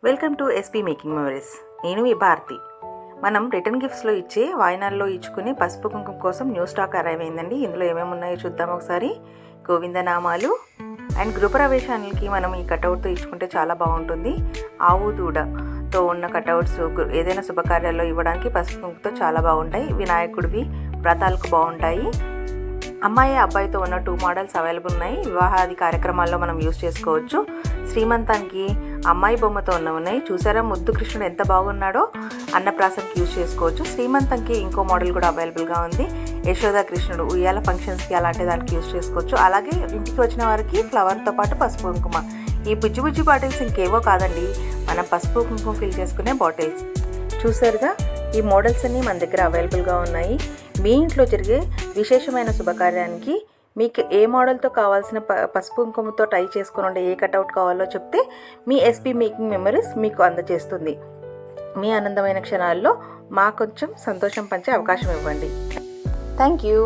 Welcome to SP making memories. నేను మీ భారతి. మనం return గిఫ్ట్స్లో ఇచ్చే వాయినాల్లో ఇచ్చుకునే పసుపు కుంకుమ కోసం న్యూ స్టాక్ అరైవ్ అయిందండి. ఇందులో ఏమేమి ఉన్నాయో చూద్దాం ఒకసారి. గోవిందనామాలు అండ్ గృహప్రవేశానికి మనం ఈ కటౌట్తో ఇచ్చుకుంటే చాలా బాగుంటుంది. ఆవు దూడతో ఉన్న కటౌట్స్ ఏదైనా శుభకార్యాల్లో ఇవ్వడానికి పసుపు కుంకుమతో చాలా బాగుంటాయి. వినాయకుడివి వ్రతాలకు బాగుంటాయి. అమ్మాయి అబ్బాయితో ఉన్న 2 మోడల్స్ అవైలబుల్ ఉన్నాయి. వివాహాది కార్యక్రమాల్లో మనం యూజ్ చేసుకోవచ్చు. శ్రీమంతానికి అమ్మాయి బొమ్మతో ఉన్నాయి. చూసారా ముద్దు కృష్ణుడు ఎంత బాగున్నాడో. అన్నప్రాసనకి యూజ్ చేసుకోవచ్చు. శ్రీమంతంకి ఇంకో మోడల్ కూడా అవైలబుల్గా ఉంది. యశోద కృష్ణుడు ఉయ్యాల ఫంక్షన్స్కి అలాంటి దానికి యూజ్ చేసుకోవచ్చు. అలాగే ఇంటికి వచ్చిన వారికి ఫ్లవర్తో పాటు పసుపు కుంకుమ. ఈ బుజ్జి బాటిల్స్ ఇంకేవో కాదండి, మనం పసుపు కుంకుమ ఫిల్ చేసుకునే బాటిల్స్. చూసారుగా, ఈ మోడల్స్ అన్నీ మన దగ్గర అవైలబుల్గా ఉన్నాయి. మీ ఇంట్లో జరిగే విశేషమైన శుభకార్యానికి మీకు ఏ మోడల్తో కావాల్సిన పసుపు కుంకుమతో టై చేసుకుని ఉండే ఏ కటౌట్ కావాలో చెప్తే మీ ఎస్పీ మేకింగ్ మెమరీస్ మీకు అందజేస్తుంది. మీ ఆనందమైన క్షణాల్లో మా కొంచెం సంతోషం పంచే అవకాశం ఇవ్వండి. Thank you.